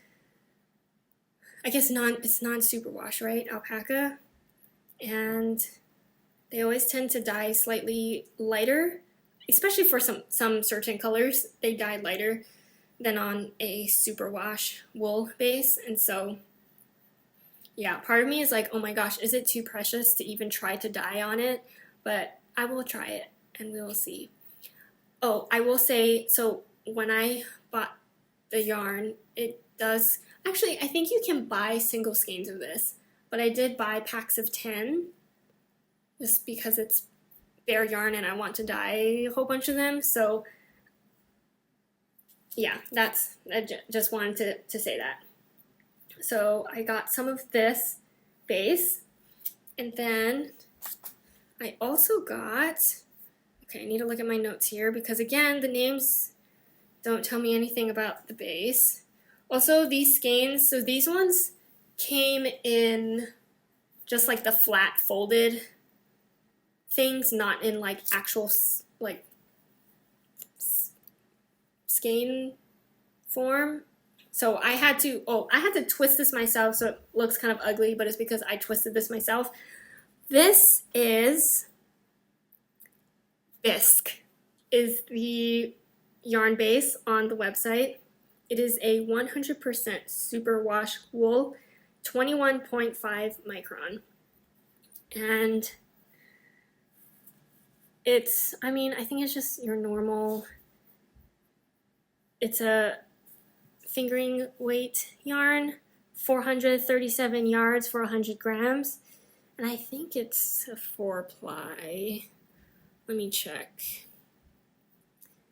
I guess it's non-superwash, right, alpaca, and they always tend to dye slightly lighter, especially for some certain colors. They dye lighter than on a superwash wool base, and so yeah, part of me is like, oh my gosh, is it too precious to even try to dye on it? But I will try it, and we will see. Oh, I will say, so when I bought the yarn, it does, actually, I think you can buy single skeins of this, but I did buy packs of 10, just because it's bare yarn and I want to dye a whole bunch of them, so yeah, I just wanted to say that. So I got some of this base, and then I also got, okay, I need to look at my notes here, because again, the names don't tell me anything about the base. Also, these skeins, so these ones came in just like the flat folded things, not in like actual like skein form. So I had to twist this myself, so it looks kind of ugly, but it's because I twisted this myself. This is Bisque, is the yarn base on the website. It is a 100% superwash wool, 21.5 micron. And it's, I mean, I think it's just your normal, it's a fingering weight yarn, 437 yards for 100 grams, and I think it's a 4-ply. Let me check.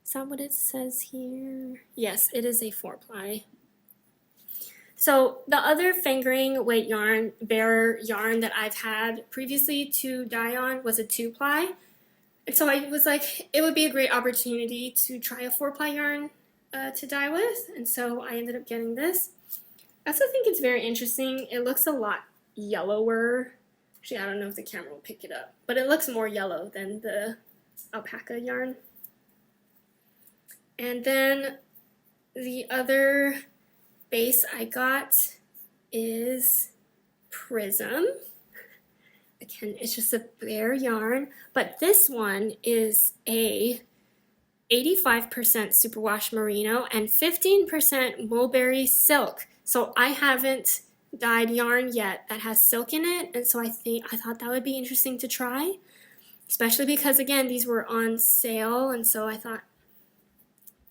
Is that what it says here? Yes, it is a 4-ply. So the other fingering weight yarn, bare yarn that I've had previously to dye on was a 2-ply. And so I was like, it would be a great opportunity to try a 4-ply yarn to dye with, and so I ended up getting this. I also think it's very interesting. It looks a lot yellower. Actually, I don't know if the camera will pick it up, but it looks more yellow than the alpaca yarn. And then the other base I got is Prism. Again, it's just a bare yarn, but this one is a 85% superwash merino and 15% mulberry silk. So I haven't dyed yarn yet that has silk in it, and so I thought that would be interesting to try, especially because again these were on sale, and so I thought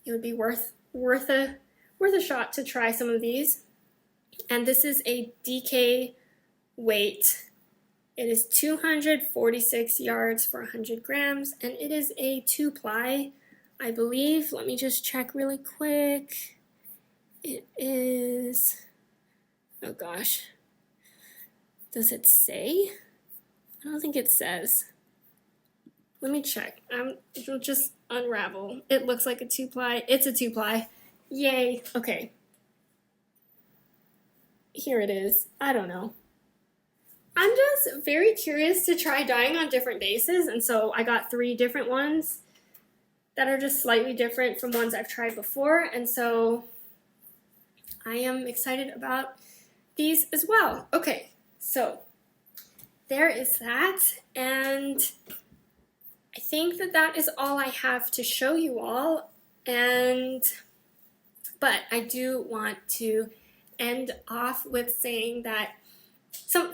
it would be worth a shot to try some of these. And this is a DK weight. It is 246 yards for 100 grams, and it is a 2-ply, I believe. Let me just check really quick. It is, oh gosh, does it say? I don't think it says. Let me check. It'll just unravel. It looks like a 2-ply. It's a 2-ply. Yay. Okay. Here it is. I don't know. I'm just very curious to try dyeing on different bases, and so I got 3 different ones that are just slightly different from ones I've tried before, and so I am excited about these as well. Okay, so there is that, and I think that is all I have to show you all, but I do want to end off with saying that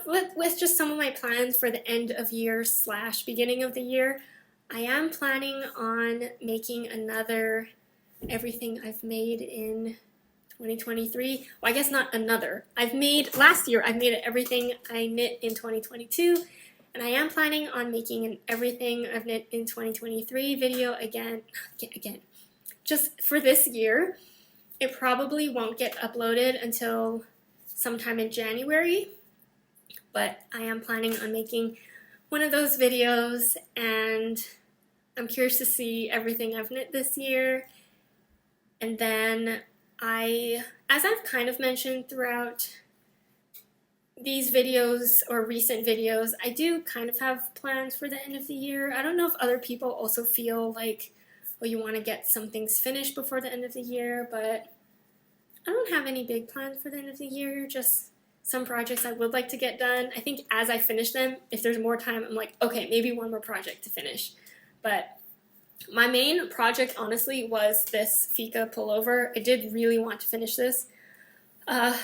with just some of my plans for the end of year / beginning of the year. I am planning on making another everything I've made in 2023. Well, I guess not another. Last year I've made everything I knit in 2022, and I am planning on making an everything I've knit in 2023 video again, just for this year. It probably won't get uploaded until sometime in January, but I am planning on making one of those videos, and I'm curious to see everything I've knit this year. And then as I've kind of mentioned throughout these videos or recent videos, I do kind of have plans for the end of the year. I don't know if other people also feel like, well, you want to get some things finished before the end of the year, but I don't have any big plans for the end of the year, just some projects I would like to get done. I think as I finish them, if there's more time, I'm like, okay, maybe one more project to finish. But my main project, honestly, was this Fika pullover. I did really want to finish this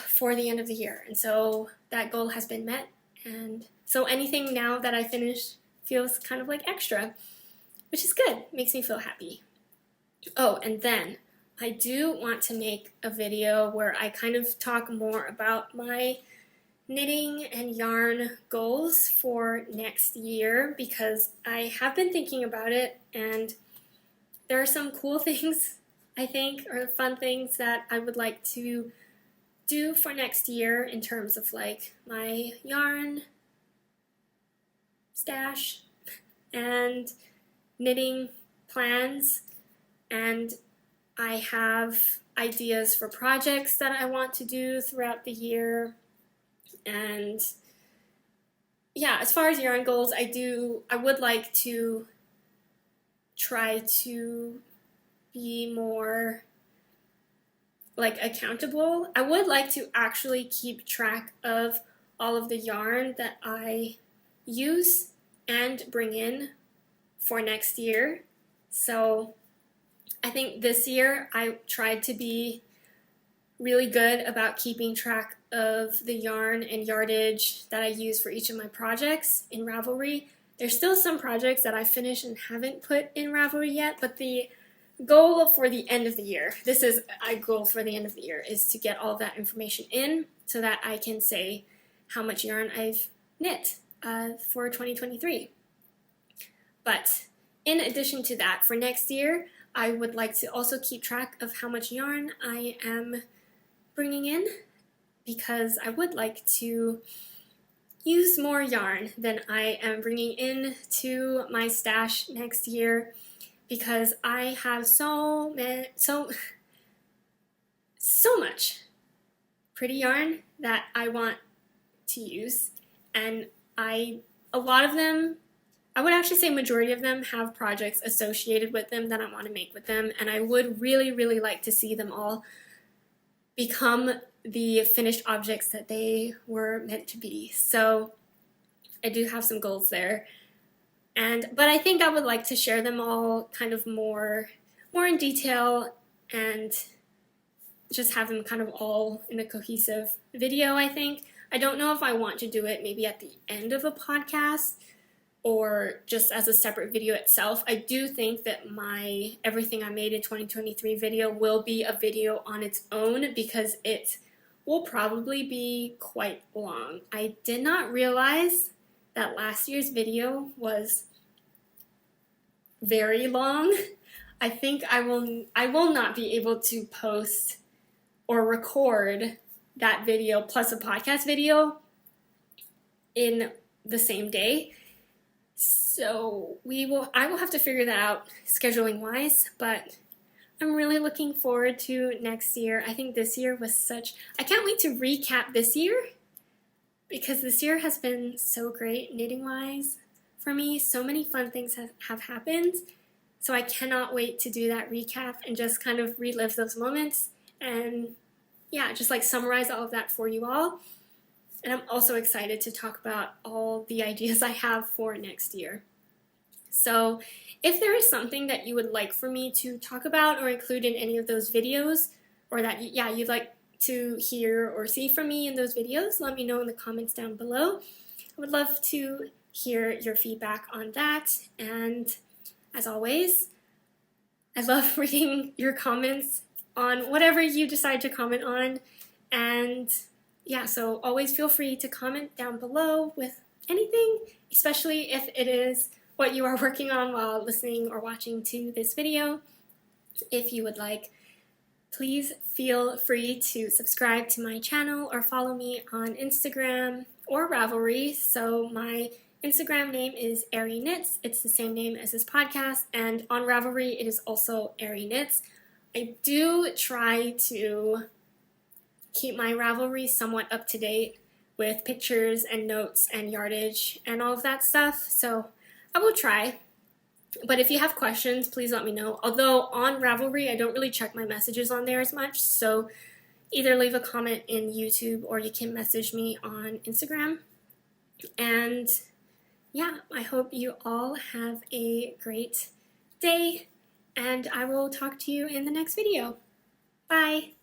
for the end of the year, and so that goal has been met. And so anything now that I finish feels kind of like extra, which is good. Makes me feel happy. Oh, and then I do want to make a video where I kind of talk more about my knitting and yarn goals for next year, because I have been thinking about it, and there are some cool things, I think, or fun things that I would like to do for next year in terms of like my yarn stash and knitting plans, and I have ideas for projects that I want to do throughout the year. And yeah, as far as yarn goals, I would like to try to be more like accountable. I would like to actually keep track of all of the yarn that I use and bring in for next year. So I think this year I tried to be really good about keeping track of the yarn and yardage that I use for each of my projects in Ravelry. There's still some projects that I finished and haven't put in Ravelry yet, but the goal for the end of the year, is to get all of that information in so that I can say how much yarn I've knit for 2023. But in addition to that, for next year, I would like to also keep track of how much yarn I am bringing in, because I would like to use more yarn than I am bringing in to my stash next year, because I have so much pretty yarn that I want to use, and a lot of them, I would actually say majority of them, have projects associated with them that I want to make with them, and I would really, really like to see them all become the finished objects that they were meant to be. So I do have some goals there, but I think I would like to share them all kind of more in detail, and just have them kind of all in a cohesive video, I think. I don't know if I want to do it maybe at the end of a podcast or just as a separate video itself. I do think that my Everything I Made in 2023 video will be a video on its own, because it will probably be quite long. I did not realize that last year's video was very long. I think I will not be able to post or record that video plus a podcast video in the same day. So I will have to figure that out scheduling wise, but I'm really looking forward to next year. I think this year was I can't wait to recap this year, because this year has been so great knitting wise for me. So many fun things have happened. So I cannot wait to do that recap and just kind of relive those moments, and yeah, just like summarize all of that for you all. And I'm also excited to talk about all the ideas I have for next year. So if there is something that you would like for me to talk about or include in any of those videos, or that you'd like to hear or see from me in those videos, let me know in the comments down below. I would love to hear your feedback on that. And as always, I love reading your comments on whatever you decide to comment on. And yeah, so always feel free to comment down below with anything, especially if it is what you are working on while listening or watching to this video. If you would like, please feel free to subscribe to my channel or follow me on Instagram or Ravelry. So my Instagram name is arieknits. It's the same name as this podcast, and on Ravelry it is also arieknits. I do try to keep my Ravelry somewhat up to date with pictures and notes and yardage and all of that stuff, so I will try. But if you have questions, please let me know. Although on Ravelry, I don't really check my messages on there as much, so either leave a comment in YouTube or you can message me on Instagram. And yeah, I hope you all have a great day, and I will talk to you in the next video. Bye!